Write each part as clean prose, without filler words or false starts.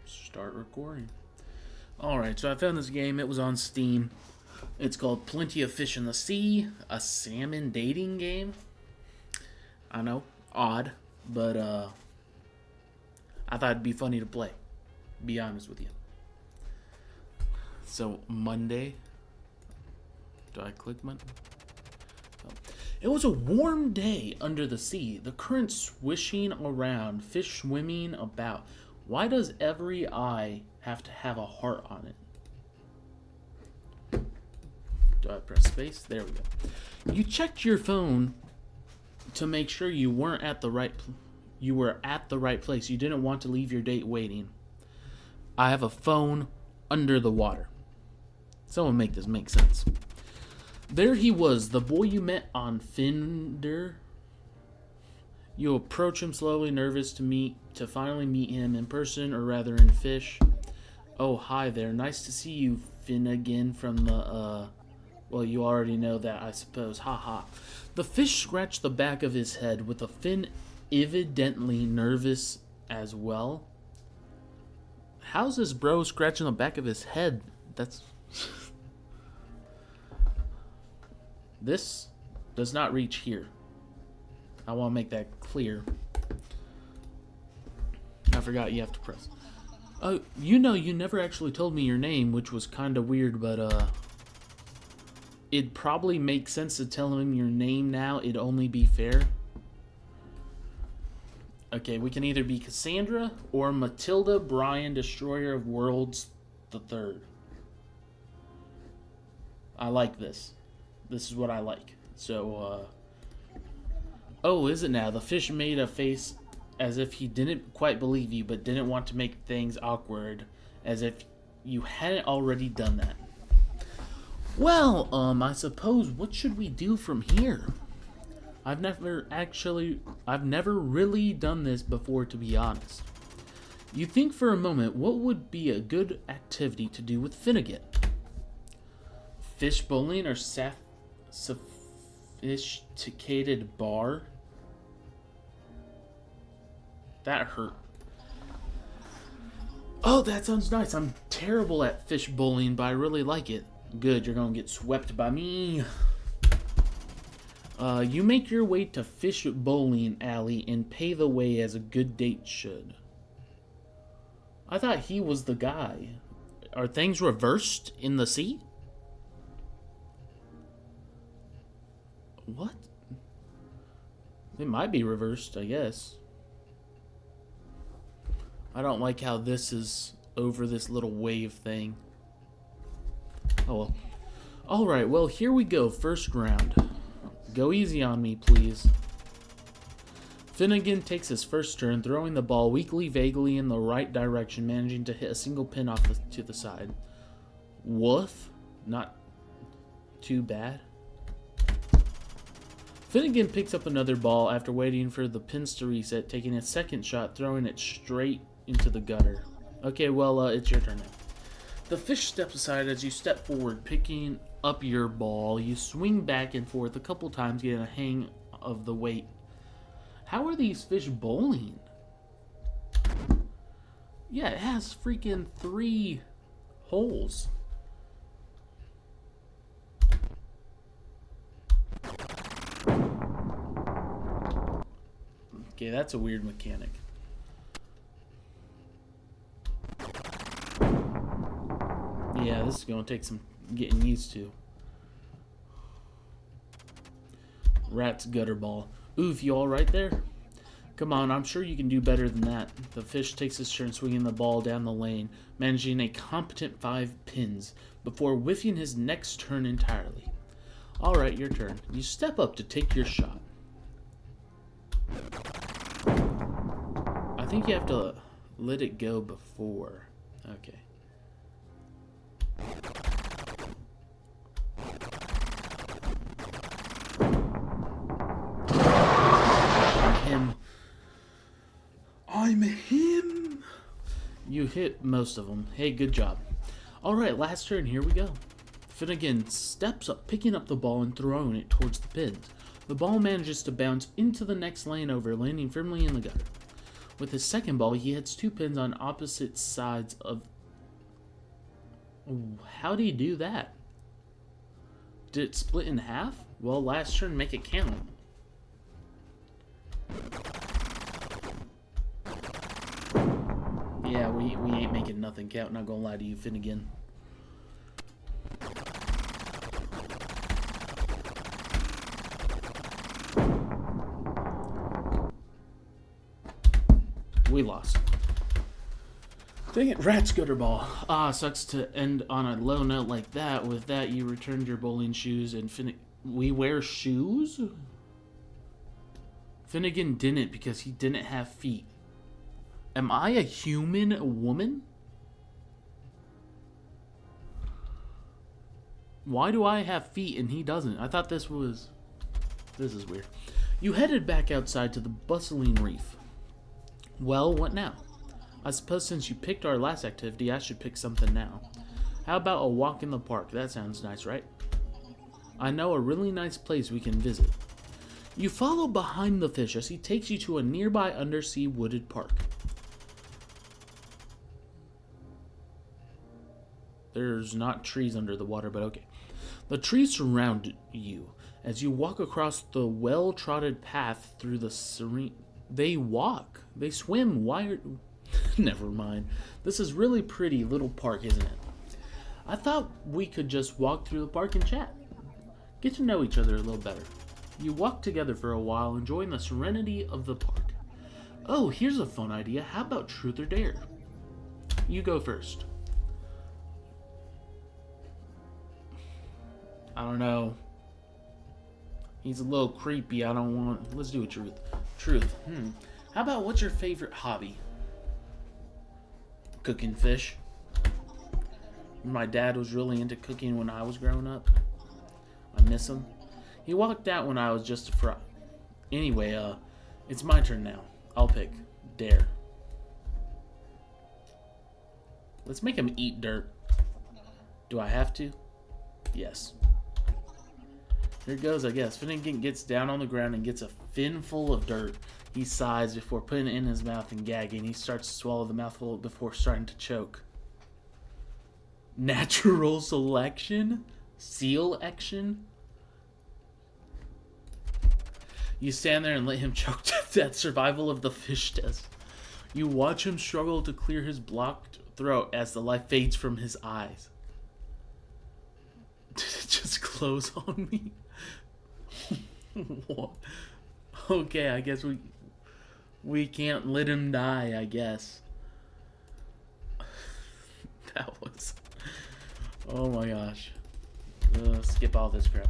Start recording. Alright, so I found this game. It was on Steam. It's called Plenty of Fish in the Sea, a salmon dating game. I know, odd, but I thought it'd be funny to play. Be honest with you. So, Monday. Do I click Monday? Oh. It was a warm day under the sea, the current swishing around, fish swimming about. Why does every eye have to have a heart on it? Do I press space? There we go. You checked your phone to make sure you weren't at the right you were at the right place. You didn't want to leave your date waiting. I have a phone under the water. Someone make this make sense. There he was, the boy you met on Finder. You approach him slowly, nervous to finally meet him in person, or rather in fish. Oh, hi there. Nice to see you, Finnegan from the, well, you already know that, I suppose. Ha ha. The fish scratched the back of his head with a fin evidently nervous as well. How's this bro scratching the back of his head? That's... This does not reach here. I want to make that clear. I forgot you have to press. Oh, you know, you never actually told me your name, which was kind of weird, but it'd probably make sense to tell him your name now. It'd only be fair. Okay, we can either be Cassandra or Matilda Bryan, Destroyer of Worlds the Third. I like this. This is what I like. So, oh, is it now? The fish made a face as if he didn't quite believe you, but didn't want to make things awkward, as if you hadn't already done that. Well, I suppose, what should we do from here? I've never really done this before, to be honest. You think for a moment, what would be a good activity to do with Finnegan? Fish bowling or sophisticated bar? That hurt. Oh, that sounds nice. I'm terrible at fish bowling, but I really like it. Good, you're gonna get swept by me. You make your way to Fish Bowling Alley and pay the way as a good date should. I thought he was the guy. Are things reversed in the sea? What? They might be reversed, I guess. I don't like how this is over this little wave thing. Oh well. Alright, well, here we go. First round. Go easy on me, please. Finnegan takes his first turn, throwing the ball weakly, vaguely in the right direction, managing to hit a single pin off to the side. Woof. Not too bad. Finnegan picks up another ball after waiting for the pins to reset, taking a second shot, throwing it straight into the gutter. Okay, well, it's your turn now. The fish steps aside as you step forward, picking up your ball. You swing back and forth a couple times, getting a hang of the weight. How are these fish bowling? Yeah, it has freaking 3 holes. Okay, that's a weird mechanic. Yeah, this is going to take some getting used to. Rat's gutter ball. Oof, you all right there? Come on, I'm sure you can do better than that. The fish takes his turn swinging the ball down the lane, managing a competent 5 pins, before whiffing his next turn entirely. Alright, your turn. You step up to take your shot. I think you have to let it go before. Okay. I'm him. You hit most of them. Hey, good job. Alright, last turn. Here we go. Finnegan steps up, picking up the ball and throwing it towards the pins. The ball manages to bounce into the next lane over, landing firmly in the gutter. With his second ball, he hits 2 pins on opposite sides of... How do you do that? Did it split in half? Well, last turn, make it count. Yeah, we ain't making nothing count, not gonna lie to you, Finnegan. We lost. Dang it, Rat's gutter ball. Sucks to end on a low note like that. With that, you returned your bowling shoes and we wear shoes? Finnegan didn't because he didn't have feet. Am I a human woman? Why do I have feet and he doesn't? I thought this was... This is weird. You headed back outside to the bustling reef. Well, what now? I suppose since you picked our last activity, I should pick something now. How about a walk in the park? That sounds nice, right? I know a really nice place we can visit. You follow behind the fish as he takes you to a nearby undersea wooded park. There's not trees under the water, but okay. The trees surround you as you walk across the well-trodden path through the serene... They walk. They swim. Why are... Never mind. This is really pretty little park, isn't it? I thought we could just walk through the park and chat. Get to know each other a little better. You walk together for a while, enjoying the serenity of the park. Oh, here's a fun idea. How about truth or dare? You go first. I don't know. He's a little creepy. I don't want... Let's do a truth. Truth. How about what's your favorite hobby? Cooking fish. My dad was really into cooking when I was growing up. I miss him. He walked out when I was just a fry. Anyway, it's my turn now. I'll pick dare. Let's make him eat dirt. Do I have to? Yes. Here goes, I guess. Finnegan gets down on the ground and gets a fin full of dirt. He sighs before putting it in his mouth and gagging. He starts to swallow the mouthful before starting to choke. Natural selection? Seal action? You stand there and let him choke to death. Survival of the fish test. You watch him struggle to clear his blocked throat as the light fades from his eyes. Did it just close on me? What? Okay, I guess we can't let him die, I guess. That was... Oh my gosh. Skip all this crap.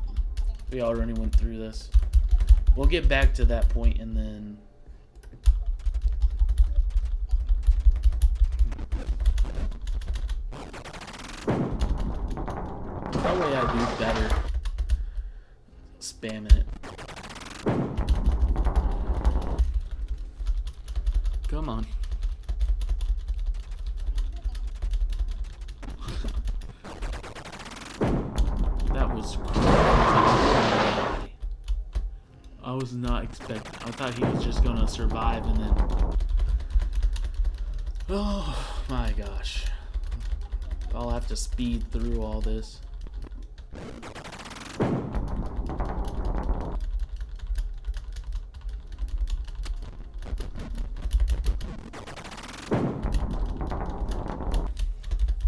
We already went through this. We'll get back to that point and then... That way I do better. Spamming it. Come on. That was crazy. I was not expecting. I thought he was just gonna survive and then... Oh my gosh. I'll have to speed through all this.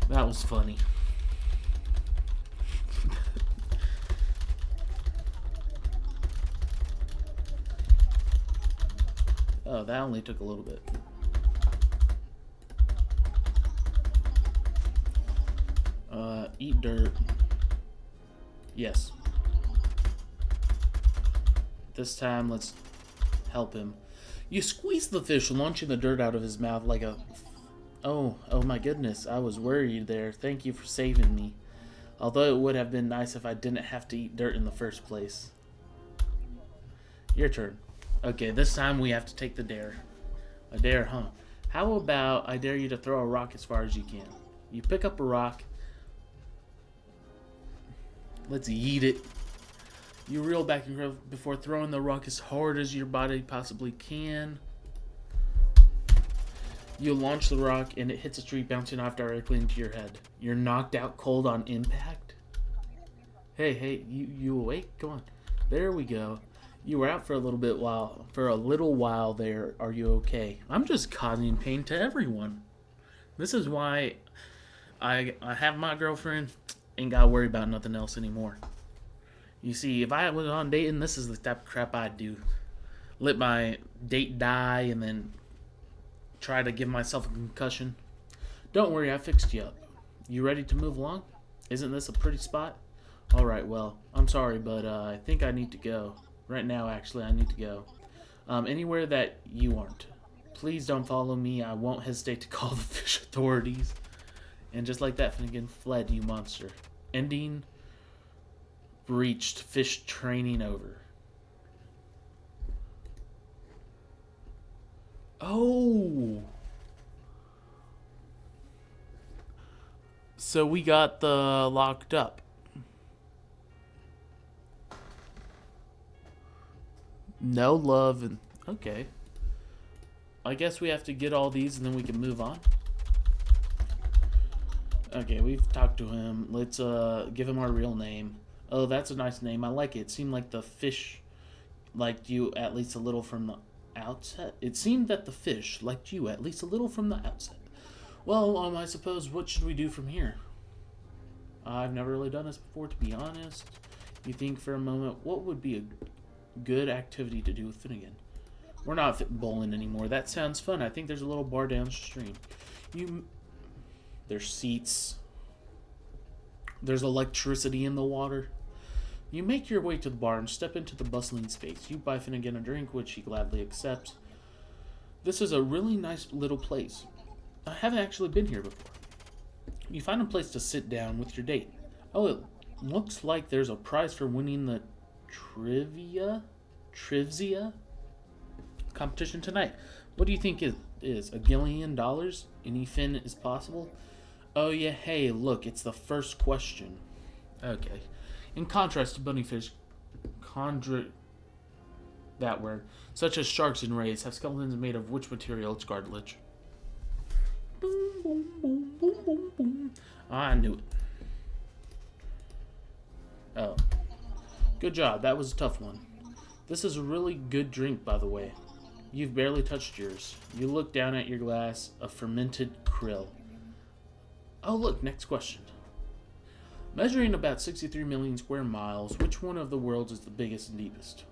That was funny. Oh, that only took a little bit. Eat dirt. Yes. This time, let's help him. You squeeze the fish, launching the dirt out of his mouth like a... Oh my goodness, I was worried there. Thank you for saving me. Although it would have been nice if I didn't have to eat dirt in the first place. Your turn. Okay, this time we have to take the dare. A dare, huh? How about I dare you to throw a rock as far as you can? You pick up a rock. Let's eat it. You reel back and before throwing the rock as hard as your body possibly can. You launch the rock and it hits a tree, bouncing off directly into your head. You're knocked out cold on impact. Hey, you awake? Come on. There we go. You were out for a little while there. Are you okay? I'm just causing pain to everyone. This is why I have my girlfriend. Ain't gotta worry about nothing else anymore. You see, if I was on dating, this is the type of crap I'd do. Let my date die and then try to give myself a concussion. Don't worry, I fixed you up. You ready to move along? Isn't this a pretty spot? Alright, well, I'm sorry, but I think I need to go. Right now, actually, I need to go. Anywhere that you aren't. Please don't follow me. I won't hesitate to call the fish authorities. And just like that, Finnegan fled, you monster. Ending breached. Fish training over. Oh! So we got the locked up. No love and... Okay. I guess we have to get all these and then we can move on. Okay, we've talked to him. Let's give him our real name. Oh, that's a nice name. I like it. It seemed like the fish liked you at least a little from the outset. It seemed that the fish liked you at least a little from the outset. Well, I suppose what should we do from here? I've never really done this before, to be honest. You think for a moment, what would be a good activity to do with Finnegan? We're not bowling anymore. That sounds fun. I think there's a little bar downstream. There's seats. There's electricity in the water. You make your way to the bar and step into the bustling space. You buy Finnegan a drink, which he gladly accepts. This is a really nice little place. I haven't actually been here before. You find a place to sit down with your date. Oh, it looks like there's a prize for winning the Trivia competition tonight. What do you think it is? $1 billion? Any fin is possible? Oh yeah, hey, look, it's the first question. Okay. In contrast to bunnyfish, that word, such as sharks and rays, have skeletons made of which material? It's cartilage. Boom, boom, boom, boom, boom, boom. I knew it. Oh. Good job, that was a tough one. This is a really good drink, by the way. You've barely touched yours. You look down at your glass of fermented krill. Oh, look, next question. Measuring about 63 million square miles, which one of the world's is the biggest and deepest?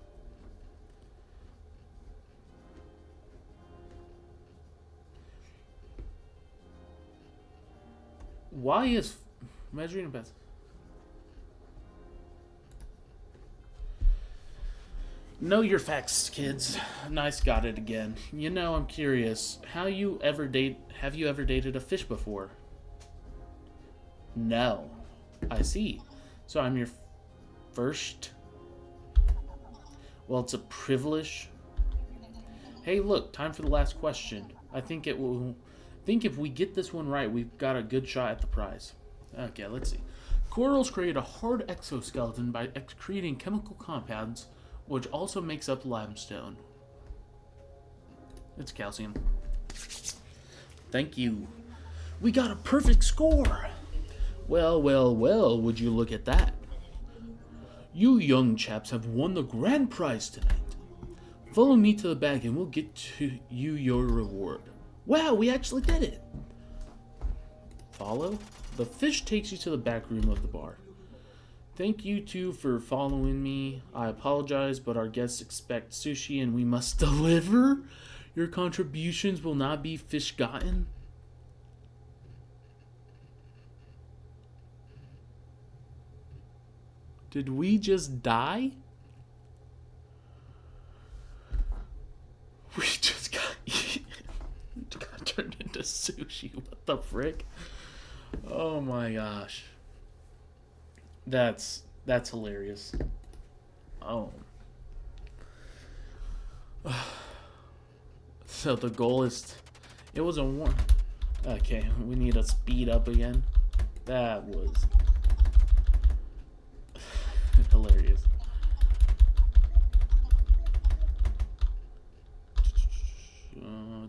Why is measuring about... Know your facts, kids. Nice, got it again. You know, I'm curious. Have you ever dated a fish before? No. I see. So I'm your first? Well, it's a privilege. Hey, look, time for the last question. I think if we get this one right, we've got a good shot at the prize. Okay, let's see. Corals create a hard exoskeleton by excreting chemical compounds, which also makes up limestone. It's calcium. Thank you. We got a perfect score. Well, would you look at that? You young chaps have won the grand prize tonight. Follow me to the back and we'll get to you your reward. Wow, we actually did it. Follow? The fish takes you to the back room of the bar. Thank you two for following me. I apologize, but our guests expect sushi and we must deliver. Your contributions will not be fish gotten. Did we just die? We just got eaten. Got turned into sushi. What the frick? Oh my gosh. That's hilarious. Oh. So the goal is... It was a one. Okay, we need to speed up again. That was... hilarious.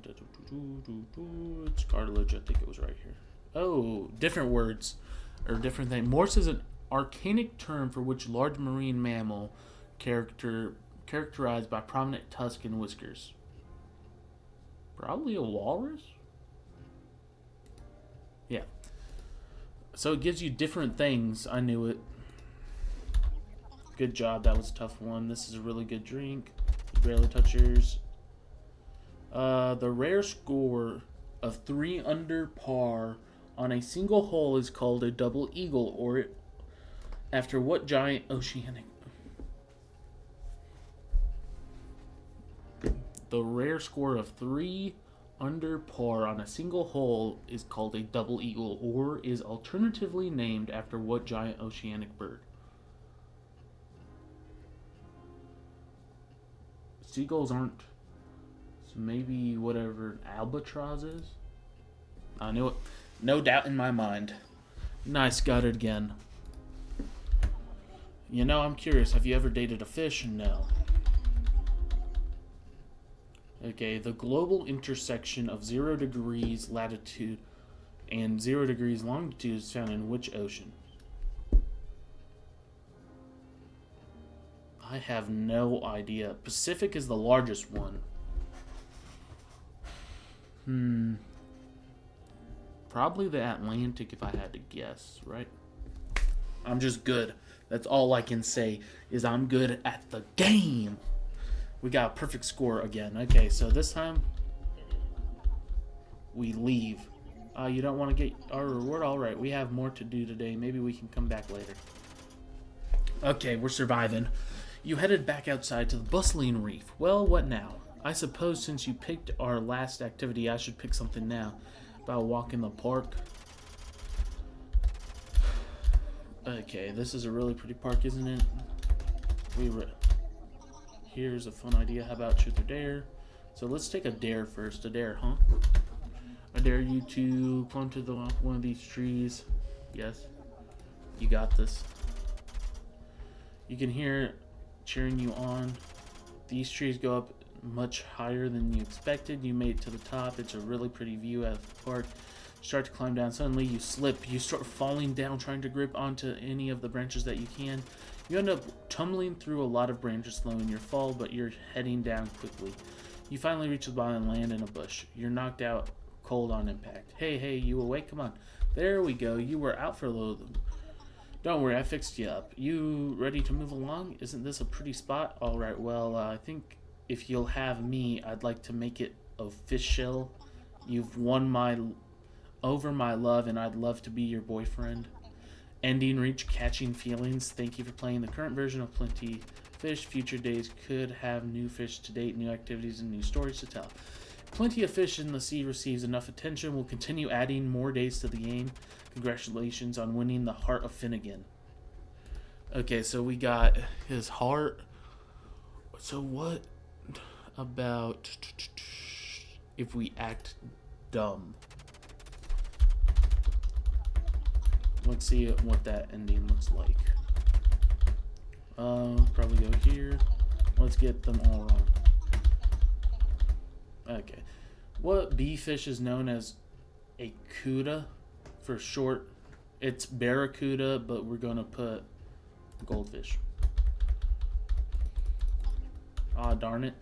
It's cartilage. I think it was right here. Oh, different words. Or different thing. Morse is an archaic term for which large marine mammal characterized by prominent tusk and whiskers. Probably a walrus? Yeah. So it gives you different things. I knew it. Good job. That was a tough one. This is a really good drink. You barely touch yours. The rare score of 3 under par on a single hole is called a double eagle, or after what giant oceanic... The rare score of 3 under par on a single hole is called a double eagle, or is alternatively named after what giant oceanic bird? Seagulls aren't. So maybe whatever an albatross is? I knew it. No doubt in my mind. Nice, got it again. You know, I'm curious. Have you ever dated a fish? No. Okay, the global intersection of 0 degrees latitude and 0 degrees longitude is found in which ocean? I have no idea. Pacific is the largest one. Probably the Atlantic if I had to guess, right? I'm just good. That's all I can say is I'm good at the game. We got a perfect score again. Okay, so this time we leave. You don't want to get our reward? Alright, we have more to do today. Maybe we can come back later. Okay, we're surviving. You headed back outside to the bustling reef. Well, what now? I suppose since you picked our last activity, I should pick something now. About a walk in the park. Okay, this is a really pretty park, isn't it? Here's a fun idea. How about truth or dare? So let's take a dare first. A dare, huh? I dare you to climb to one of these trees. Yes. You got this. You can hear cheering you on. These trees go up much higher than you expected. You made it to the top. It's a really pretty view out of the park. You start to climb down. Suddenly you slip. You start falling down, trying to grip onto any of the branches that you can. You end up tumbling through a lot of branches, slowing your fall, but you're heading down quickly. You finally reach the bottom and land in a bush. You're knocked out cold on impact. Hey, you awake? Come on. There we go. You were out for a little. Don't worry, I fixed you up. You ready to move along? Isn't this a pretty spot? Alright, well, I think if you'll have me, I'd like to make it official. You've won over my love, and I'd love to be your boyfriend. Ending reach, catching feelings. Thank you for playing the current version of Plenty Fish. Future days could have new fish to date, new activities, and new stories to tell. Plenty of Fish in the Sea receives enough attention. We'll continue adding more days to the game. Congratulations on winning the Heart of Finnegan. Okay, so we got his heart. So what about if we act dumb? Let's see what that ending looks like. Probably go here. Let's get them all wrong. Okay. What bee fish is known as a cuda for short? It's barracuda, but we're going to put goldfish. Ah, darn it.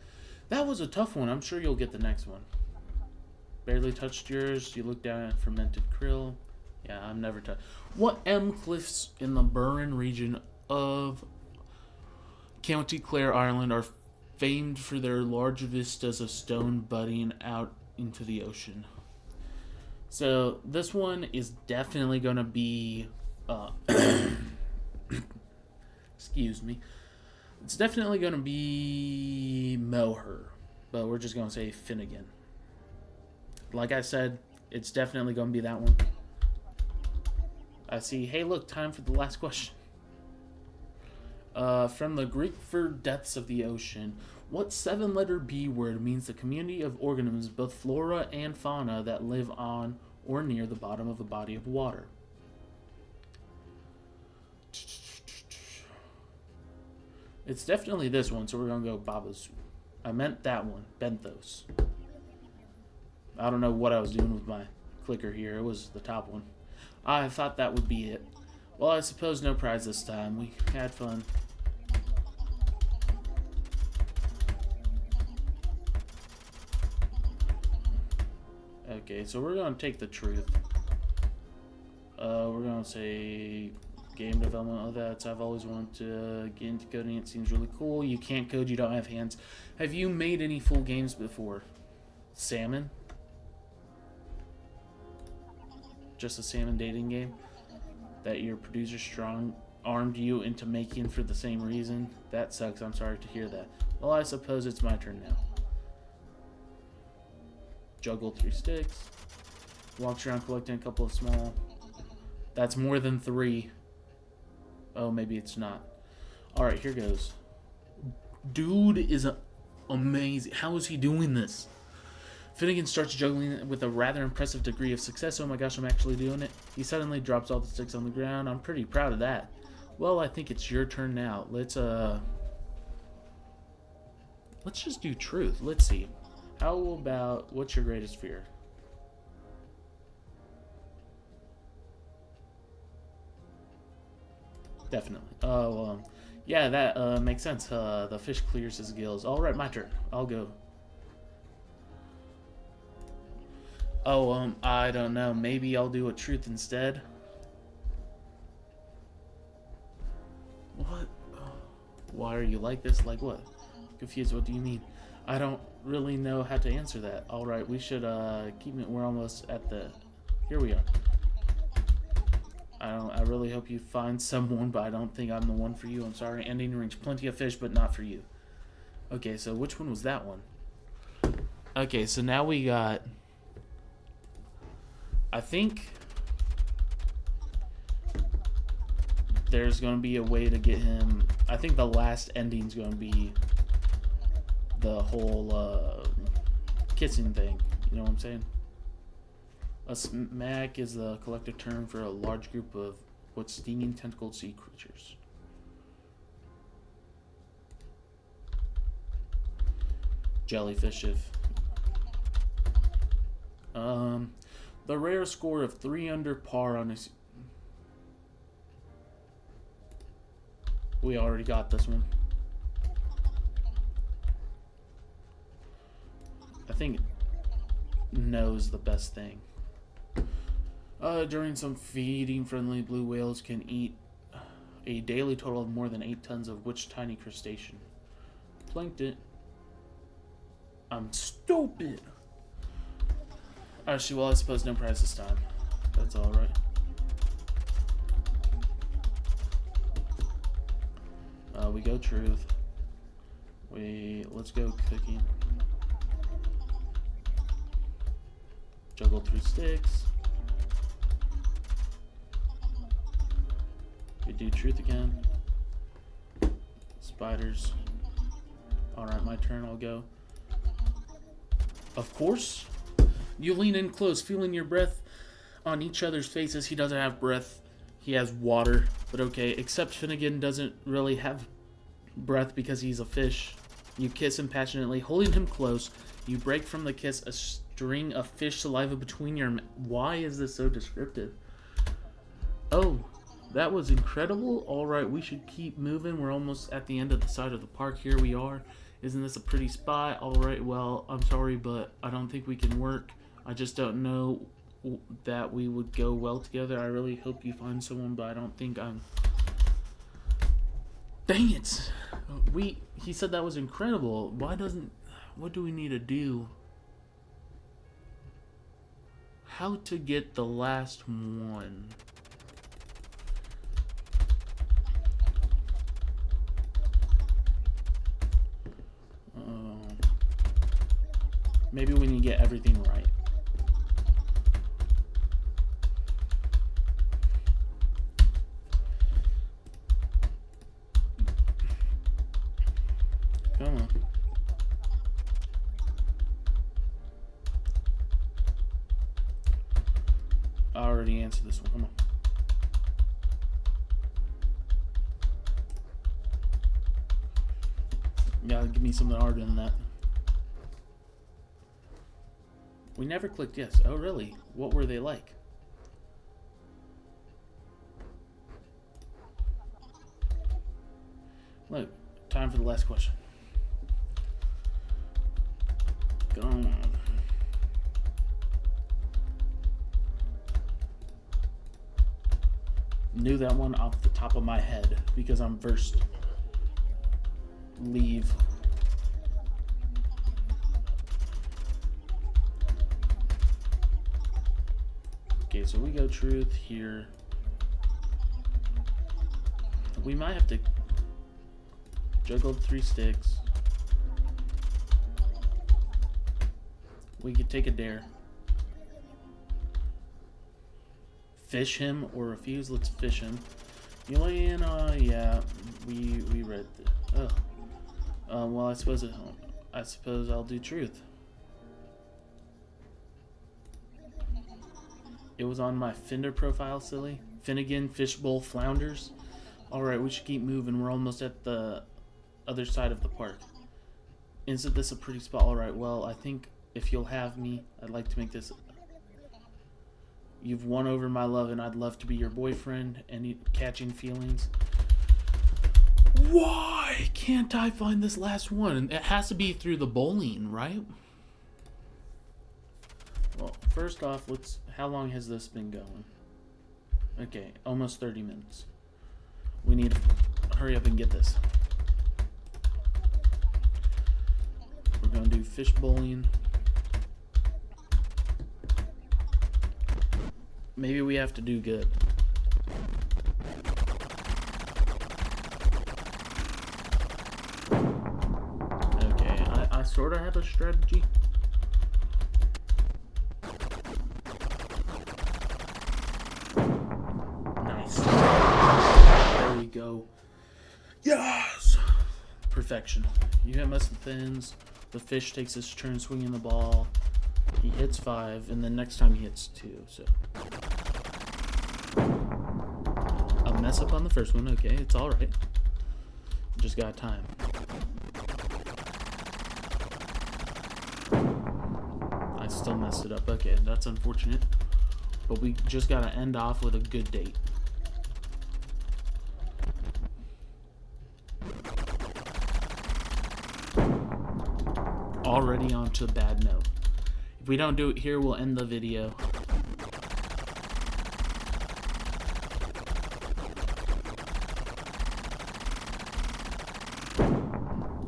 That was a tough one. I'm sure you'll get the next one. Barely touched yours. You look down at fermented krill. Yeah, I've never touched. What cliffs in the Burren region of County Clare, Ireland are famed for their large vistas of stone butting out into the ocean? So this one is definitely going to be excuse me. It's definitely going to be Moher, but we're just going to say Finnegan. Like I said, it's definitely going to be that one. I see. Hey, look, time for the last question. From the Greek for depths of the ocean, what 7-letter B word means the community of organisms, both flora and fauna, that live on or near the bottom of a body of water? It's definitely this one, so we're going to go Babazu. I meant that one, Benthos. I don't know what I was doing with my clicker here. It was the top one. I thought that would be it. Well, I suppose no prize this time. We had fun. Okay, so we're going to take the truth. We're going to say game development. Oh, that's I've always wanted to get into coding. It seems really cool. You can't code. You don't have hands. Have you made any full games before? Salmon? Just a salmon dating game that your producer strong armed you into making for the same reason? That sucks. I'm sorry to hear that. Well, I suppose it's my turn now. Juggle 3 sticks. Walks around collecting a couple of small. That's more than 3. Oh, maybe it's not. Alright, here goes. Dude is amazing. How is he doing this? Finnegan starts juggling with a rather impressive degree of success. Oh my gosh, I'm actually doing it. He suddenly drops all the sticks on the ground. I'm pretty proud of that. Well, I think it's your turn now. Let's just do truth. Let's see. How about, what's your greatest fear? Definitely. Oh, yeah, that makes sense. The fish clears his gills. All right, my turn. I'll go. Oh, I don't know. Maybe I'll do a truth instead. What? Why are you like this? Like what? Confused. What do you mean? I don't really know how to answer that. All right, we should keep it. We're almost at the. Here we are. I really hope you find someone, but I don't think I'm the one for you. I'm sorry. Ending range, plenty of fish, but not for you. Okay, so which one was that one? Okay, so now we got. I think there's going to be a way to get him. I think the last ending's going to be the whole kissing thing. You know what I'm saying? A smack is the collective term for a large group of what stinging tentacled sea creatures. Jellyfish if. The rare score of 3 under par on his. We already got this one. I think no is the best thing. During some feeding, friendly blue whales can eat a daily total of more than 8 tons of which tiny crustacean? Plankton. I'm stupid. Actually, well, I suppose no prize this time. That's alright. We go truth. Let's go cooking. Juggle 3 sticks. We do truth again. Spiders. Alright, my turn. I'll go. Of course. You lean in close, feeling your breath on each other's faces. He doesn't have breath. He has water. But okay, except Finnegan doesn't really have breath because he's a fish. You kiss him passionately, holding him close. You break from the kiss a string of fish saliva between your... Why is this so descriptive? Oh, that was incredible. Alright, we should keep moving. We're almost at the end of the side of the park. Here we are. Isn't this a pretty spot? Alright, well, I'm sorry, but I don't think we can work. I just don't know that we would go well together. I really hope you find someone, but I don't think I'm... Dang it! He said that was incredible. What do we need to do? How to get the last one? Maybe we need to get everything right. Come on. I already answered this one. Come on. Yeah, give me something harder than that. We never clicked yes. Oh, really? What were they like? Look, time for the last question. Go on. Knew that one off the top of my head because I'm versed. Leave. Okay, so we go truth here. We might have to juggle 3 sticks. We could take a dare. Fish him or refuse. Let's fish him. You lay in, yeah, we read the, well, I suppose I'll do truth. It was on my Finder profile, silly. Finnegan, Fishbowl, Flounders. Alright, we should keep moving. We're almost at the other side of the park. Isn't this a pretty spot? Alright, well, I think if you'll have me, I'd like to make this... You've won over my love, and I'd love to be your boyfriend. Any catching feelings? Why can't I find this last one? It has to be through the bowling, right? Well, first off, how long has this been going? Okay, almost 30 minutes. We need to hurry up and get this. We're going to do fish bowling. Maybe we have to do good. Okay, I sort of have a strategy. Nice. There we go. Yes! Perfection. You hit us with pins. The fish takes his turn swinging the ball. He hits 5, and then next time he hits 2, so... I'll mess up on the first one, okay, it's alright. Just got time. I still messed it up, okay, that's unfortunate. But we just gotta end off with a good date. Already on to a bad note. If we don't do it here, we'll end the video.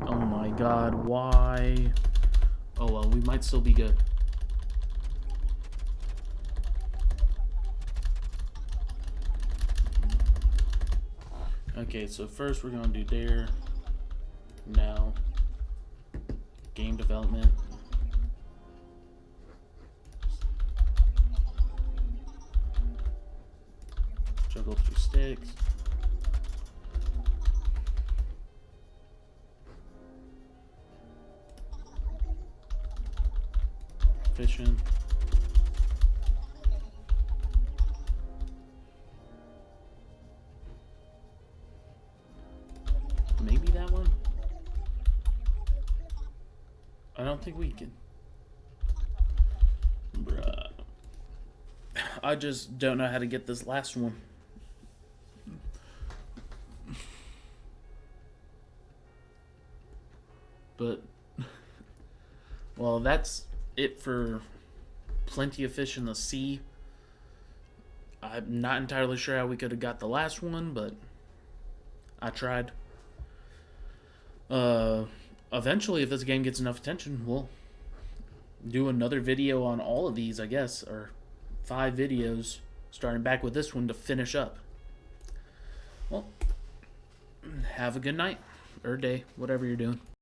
Oh my god, why? Oh well, we might still be good. Okay, so first we're gonna do dare. Now. Game development. Juggle 3 sticks. Fishing. Maybe that one? I don't think we can. Bruh. I just don't know how to get this last one. But, well, that's it for Plenty of Fish in the Sea. I'm not entirely sure how we could have got the last one, but I tried. Eventually, if this game gets enough attention, we'll do another video on all of these, I guess, or 5 videos, starting back with this one to finish up. Well, have a good night, or day, whatever you're doing.